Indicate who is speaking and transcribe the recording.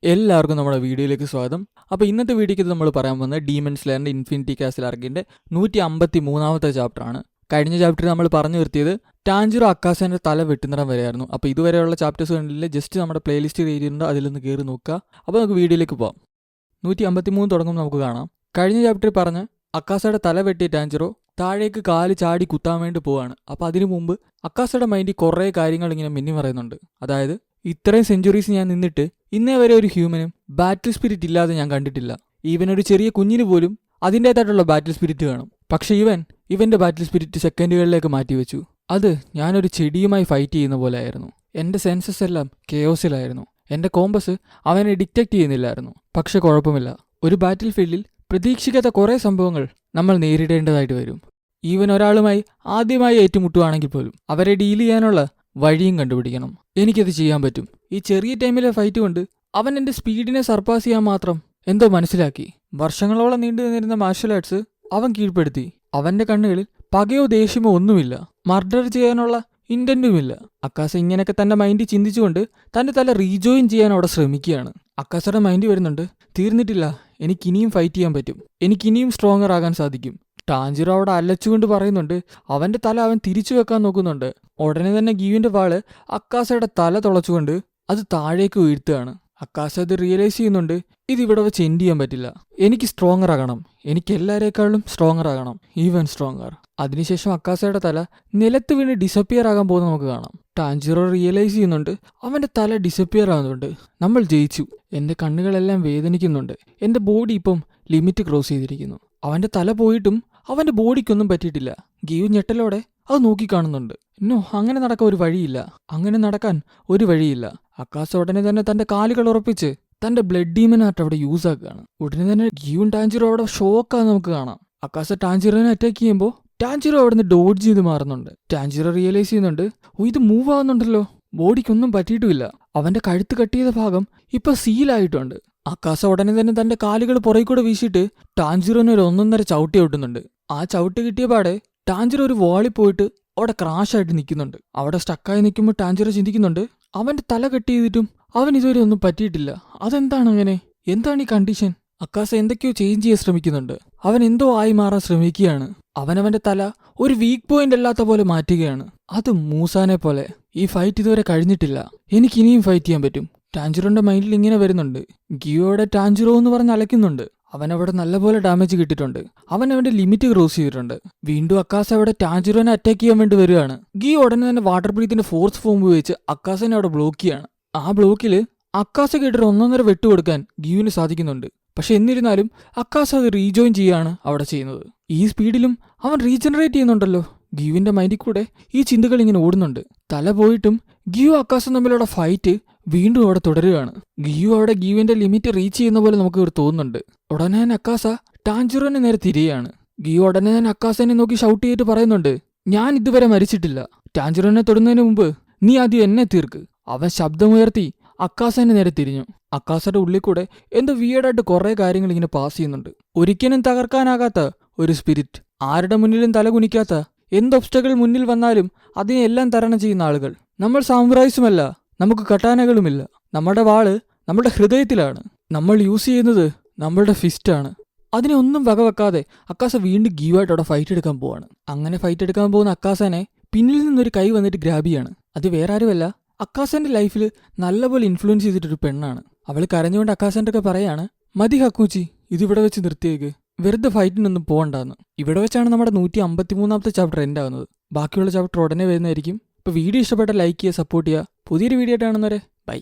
Speaker 1: എല്ലാവർക്കും നമ്മുടെ വീഡിയോയിലേക്ക് സ്വാഗതം. അപ്പോൾ ഇന്നത്തെ വീഡിയോയ്ക്ക് നമ്മൾ പറയാൻ പോകുന്നത് ഡീമൺ സ്ലെയറിൻ്റെ ഇൻഫിനിറ്റി കാസിൽ ആർക്കിൻ്റെ 153ാമത്തെ ചാപ്റ്ററാണ്. കഴിഞ്ഞ ചാപ്റ്ററിൽ നമ്മൾ പറഞ്ഞു നിർത്തിയത് ടാഞ്ചിറോ അക്കാസേൻ്റെ തല വെട്ടുന്നിടം വരെയായിരുന്നു. അപ്പോൾ ഇതുവരെയുള്ള ചാപ്റ്റേഴ്സ് കണ്ടില്ല, ജസ്റ്റ് നമ്മുടെ പ്ലേലിസ്റ്റ് എഴുതിയിട്ടുണ്ട്, അതിലൊന്ന് കയറി നോക്കുക. അപ്പോൾ നമുക്ക് വീഡിയോയിലേക്ക് പോകാം. 153 തുടങ്ങുമ്പോൾ നമുക്ക് കാണാം. കഴിഞ്ഞ ചാപ്റ്ററിൽ പറഞ്ഞ് അക്കാസയുടെ തല വെട്ടിയ ടാഞ്ചിറോ താഴേക്ക് കാല് ചാടി കുത്താൻ വേണ്ടി പോവാണ്. അപ്പോൾ അതിനു മുമ്പ് അക്കാസയുടെ മൈൻഡിൽ കുറേ കാര്യങ്ങൾ ഇങ്ങനെ മിന്നി പറയുന്നുണ്ട്. അതായത് ഇത്രയും സെഞ്ചുറീസ് ഞാൻ നിന്നിട്ട് ഇന്നേ വരെ ഒരു ഹ്യൂമനും ബാറ്റിൽ സ്പിരിറ്റ് ഇല്ലാതെ ഞാൻ കണ്ടിട്ടില്ല. ഈവൻ ഒരു ചെറിയ കുഞ്ഞിന് പോലും അതിൻ്റേതായിട്ടുള്ള ബാറ്റിൽ സ്പിരിറ്റ് കാണും. പക്ഷെ ഇവൻ്റെ ബാറ്റിൽ സ്പിരിറ്റ് സെക്കൻഡുകളിലേക്ക് മാറ്റിവെച്ചു. അത് ഞാനൊരു ചെടിയുമായി ഫൈറ്റ് ചെയ്യുന്ന പോലെ ആയിരുന്നു. എൻ്റെ സെൻസസ് എല്ലാം കെയോസിലായിരുന്നു. എൻ്റെ കോമ്പസ് അവനെ ഡിറ്റക്റ്റ് ചെയ്യുന്നില്ലായിരുന്നു. പക്ഷെ കുഴപ്പമില്ല, ഒരു ബാറ്റിൽ ഫീൽഡിൽ പ്രതീക്ഷിക്കാത്ത കുറേ സംഭവങ്ങൾ നമ്മൾ നേരിടേണ്ടതായിട്ട് വരും. ഈവൻ ഒരാളുമായി ആദ്യമായി ഏറ്റുമുട്ടുകയാണെങ്കിൽ പോലും അവരെ ഡീൽ ചെയ്യാനുള്ള വഴിയും കണ്ടുപിടിക്കണം. എനിക്കത് ചെയ്യാൻ പറ്റും. ഈ ചെറിയ ടൈമിലെ ഫൈറ്റ് കൊണ്ട് അവൻ എൻ്റെ സ്പീഡിനെ സർപ്പാസ് ചെയ്യാൻ മാത്രം എന്തോ മനസ്സിലാക്കി. വർഷങ്ങളോളം നീണ്ടു നിന്നിരുന്ന മാർഷൽ ആർട്സ് അവൻ കീഴ്പ്പെടുത്തി. അവൻ്റെ കണ്ണുകളിൽ പകയോ ദേഷ്യമോ ഒന്നുമില്ല, മർഡർ ചെയ്യാനുള്ള ഇൻറ്റൻറ്റുമില്ല. അക്കാസ ഇങ്ങനെയൊക്കെ തൻ്റെ മൈൻഡിൽ ചിന്തിച്ചുകൊണ്ട് തൻ്റെ തല റീജോയിൻ ചെയ്യാൻ അവിടെ ശ്രമിക്കുകയാണ്. അക്കാസയുടെ മൈൻഡിൽ വരുന്നുണ്ട്, തീർന്നിട്ടില്ല, എനിക്കിനിയും ഫൈറ്റ് ചെയ്യാൻ പറ്റും, എനിക്കിനിയും സ്ട്രോങ്ങർ ആകാൻ സാധിക്കും. ടാഞ്ചിറോ അവിടെ അലച്ചുകൊണ്ട് പറയുന്നുണ്ട്. അവൻ്റെ തല അവൻ തിരിച്ചു വെക്കാൻ നോക്കുന്നുണ്ട്. ഉടനെ തന്നെ ഗീവിൻ്റെ വാള് അക്കാസയുടെ തല തുളച്ചുകൊണ്ട് അത് താഴേക്ക് വീഴ്ത്തുകയാണ്. അക്കാസ അത് റിയലൈസ് ചെയ്യുന്നുണ്ട്, ഇതിവിടെ വെച്ച് എൻഡ് ചെയ്യാൻ പറ്റില്ല, എനിക്ക് സ്ട്രോങ്ങർ ആകണം, എനിക്ക് എല്ലാവരേക്കാളും സ്ട്രോങ്ങർ ആകണം, ഈവൻ സ്ട്രോങ്ങർ. അതിനുശേഷം അക്കാസയുടെ തല നിലത്ത് വീണ് ഡിസപ്പിയർ ആകാൻ പോകുന്ന നമുക്ക് കാണാം. ടാഞ്ചിറോ റിയലൈസ് ചെയ്യുന്നുണ്ട്, അവൻ്റെ തല ഡിസപ്പിയർ ആകുന്നുണ്ട്. നമ്മൾ ജയിച്ചു. എൻ്റെ കണ്ണുകളെല്ലാം വേദനിക്കുന്നുണ്ട്. എൻ്റെ ബോഡി ഇപ്പം ലിമിറ്റ് ക്രോസ് ചെയ്തിരിക്കുന്നു. അവൻ്റെ തല പോയിട്ടും അവൻ്റെ ബോഡിക്കൊന്നും പറ്റിയിട്ടില്ല. ഗീവ് ഞെട്ടലോടെ അത് നോക്കിക്കാണുന്നുണ്ട്. നോ, അങ്ങനെ നടക്കാൻ ഒരു വഴിയില്ല, അങ്ങനെ നടക്കാൻ ഒരു വഴിയില്ല. അക്കാസ ഉടനെ തന്നെ തൻ്റെ കാലുകൾ ഉറപ്പിച്ച് തൻ്റെ ബ്ലഡ് ഡീമനായിട്ട് അവിടെ യൂസ് ആക്കുകയാണ്. ഉടനെ തന്നെ ഗീവും ടാഞ്ചിറോ അവിടെ ഷോക്കാന്ന് നമുക്ക് കാണാം. അക്കാസ ടാഞ്ചിറോനെ അറ്റാക്ക് ചെയ്യുമ്പോൾ ടാഞ്ചിറോ അവിടെ നിന്ന് ഡോഡ്ജ് ചെയ്ത് മാറുന്നുണ്ട്. ടാഞ്ചിറോ റിയലൈസ് ചെയ്യുന്നുണ്ട്, ഇത് മൂവ് ആവുന്നുണ്ടല്ലോ, ബോഡിക്കൊന്നും പറ്റിയിട്ടുമില്ല. അവൻ്റെ കഴുത്ത് കട്ട് ചെയ്ത ഭാഗം ഇപ്പൊ സീലായിട്ടുണ്ട്. അക്കാസ ഉടനെ തന്നെ തൻ്റെ കാലുകൾ പുറകെ കൂടെ വീശിയിട്ട് ടാഞ്ചിറോനെ ഒരു 1.5 ചവിട്ടി ഔട്ടുന്നുണ്ട്. ആ ചവിട്ട് കിട്ടിയ പാടെ ടാഞ്ചിറോ ഒരു വാളിൽ പോയിട്ട് അവിടെ ക്രാഷായിട്ട് നിൽക്കുന്നുണ്ട്. അവിടെ സ്റ്റക്കായി നിൽക്കുമ്പോൾ ടാഞ്ചിറോ ചിന്തിക്കുന്നുണ്ട്, അവൻ്റെ തല കട്ട് ചെയ്തിട്ടും അവൻ ഇതുവരെ ഒന്നും പറ്റിയിട്ടില്ല, അതെന്താണ് അങ്ങനെ, എന്താണ് ഈ കണ്ടീഷൻ? അക്കാസ എന്തൊക്കെയോ ചേഞ്ച് ചെയ്യാൻ ശ്രമിക്കുന്നുണ്ട്. അവൻ എന്തോ ആയി മാറാൻ ശ്രമിക്കുകയാണ്. അവനവൻ്റെ തല ഒരു വീക്ക് പോയിന്റ് അല്ലാത്ത പോലെ മാറ്റുകയാണ്. അത് മൂസാനെ പോലെ. ഈ ഫൈറ്റ് ഇതുവരെ കഴിഞ്ഞിട്ടില്ല, എനിക്ക് ഇനിയും ഫൈറ്റ് ചെയ്യാൻ പറ്റും. ടാഞ്ചിറോന്റെ മൈൻഡിൽ ഇങ്ങനെ വരുന്നുണ്ട്. ഗിയോയുടെ ടാഞ്ചിറോ എന്ന് പറഞ്ഞ് അലയ്ക്കുന്നുണ്ട്. അവനവിടെ നല്ലപോലെ ഡാമേജ് കിട്ടിയിട്ടുണ്ട്. അവൻ്റെ ലിമിറ്റ് ക്രോസ് ചെയ്തിട്ടുണ്ട്. വീണ്ടും അക്കാസ അവിടെ ടാഞ്ചിറോനെ അറ്റാക്ക് ചെയ്യാൻ വേണ്ടി വരികയാണ്. ഗിയോ ഉടനെ തന്നെ വാട്ടർ ബ്രീത്തിന്റെ ഫോഴ്സ് ഫോം ഉപയോഗിച്ച് അക്കാസനെ അവിടെ ബ്ലോക്ക് ചെയ്യാണ്. ആ ബ്ലോക്കിൽ അക്കാസ കേട്ടൊരു 1.5 വെട്ടുകൊടുക്കാൻ ഗിയുവിന് സാധിക്കുന്നുണ്ട്. പക്ഷെ എന്നിരുന്നാലും അക്കാസ അത് റീജോയിൻ ചെയ്യാണ് അവിടെ ചെയ്യുന്നത്. ഈ സ്പീഡിലും അവൻ റീജനറേറ്റ് ചെയ്യുന്നുണ്ടല്ലോ. ഗിയുവിന്റെ മൈൻഡിൽ കൂടെ ഈ ചിന്തകൾ ഇങ്ങനെ ഓടുന്നുണ്ട്. തല പോയിട്ടും ഗിയു അക്കാസും തമ്മിലുള്ള ഫൈറ്റ് വീണ്ടും അവിടെ തുടരുകയാണ്. ഗിയു അവിടെ ഗിയുവിന്റെ ലിമിറ്റ് റീച്ച് ചെയ്യുന്ന പോലെ നമുക്ക് തോന്നുന്നുണ്ട്. ഉടനെ തന്നെ അക്കാസ ടാഞ്ചിറോനെ നേരെ തിരികെയാണ്. ഗിയു ഉടനെ തന്നെ അക്കാസനെ നോക്കി ഷൗട്ട് ചെയ്തിട്ട് പറയുന്നുണ്ട്, ഞാൻ ഇതുവരെ മരിച്ചിട്ടില്ല, ടാഞ്ചിറോനെ തൊടുന്നതിന് മുമ്പ് നീ ആദ്യം എന്നെ തീർക്ക്. അവൻ ശബ്ദമുയർത്തി അക്കാസനെ നേരെ തിരിഞ്ഞു. അക്കാസയുടെ ഉള്ളിൽ കൂടെ എന്തോ വിയേഡായിട്ട് കുറേ കാര്യങ്ങൾ ഇങ്ങനെ പാസ് ചെയ്യുന്നുണ്ട്. ഒരിക്കലും തകർക്കാനാകാത്ത ഒരു സ്പിരിറ്റ്, ആരുടെ മുന്നിലും തലകുനിക്കാത്ത, എന്ത് ഒബ്സ്റ്റക്കിൾ മുന്നിൽ വന്നാലും അതിനെല്ലാം തരണം ചെയ്യുന്ന ആളുകൾ. നമ്മൾ സാമുറായിസുമല്ല, നമുക്ക് കട്ടാനകളുമില്ല, നമ്മുടെ വാള് നമ്മുടെ ഹൃദയത്തിലാണ്. നമ്മൾ യൂസ് ചെയ്യുന്നത് നമ്മളുടെ ഫിസ്റ്റാണ്. അതിനെ ഒന്നും വകവെക്കാതെ അക്കാസ വീണ്ടും ഗീവായിട്ട് അവിടെ ഫൈറ്റ് എടുക്കാൻ പോവാണ്. അങ്ങനെ ഫൈറ്റ് എടുക്കാൻ പോകുന്ന അക്കാസനെ പിന്നിൽ നിന്നൊരു കൈ വന്നിട്ട് ഗ്രാബ് ചെയ്യാണ്. അത് വേറെ ആരുമല്ല, അക്കാസന്റെ ലൈഫിൽ നല്ലപോലെ ഇൻഫ്ലുവൻസ് ചെയ്തിട്ടൊരു പെണ്ണാണ്. അവൾ കരഞ്ഞുകൊണ്ട് അക്കാസന്റെ ഒക്കെ പറയാണ്, മതി ഹക്കൂച്ചി, ഇതിവിടെ വെച്ച് നിർത്തിയേക്ക്, വെറുതെ ഫൈറ്റിനൊന്നും പോകണ്ടെന്ന്. ഇവിടെ വെച്ചാണ് നമ്മുടെ 153ാമത്തെ ചാപ്റ്റർ എൻഡ് ആകുന്നത്. ബാക്കിയുള്ള ചാപ്റ്റർ ഉടനെ വരുന്നതായിരിക്കും. ഇപ്പോൾ വീഡിയോ ഇഷ്ടപ്പെട്ട ലൈക്ക് ചെയ്യുക, സപ്പോർട്ട് ചെയ്യുക. പുതിയൊരു വീഡിയോ ആയിട്ട് കാണുന്നവരെ ബൈ.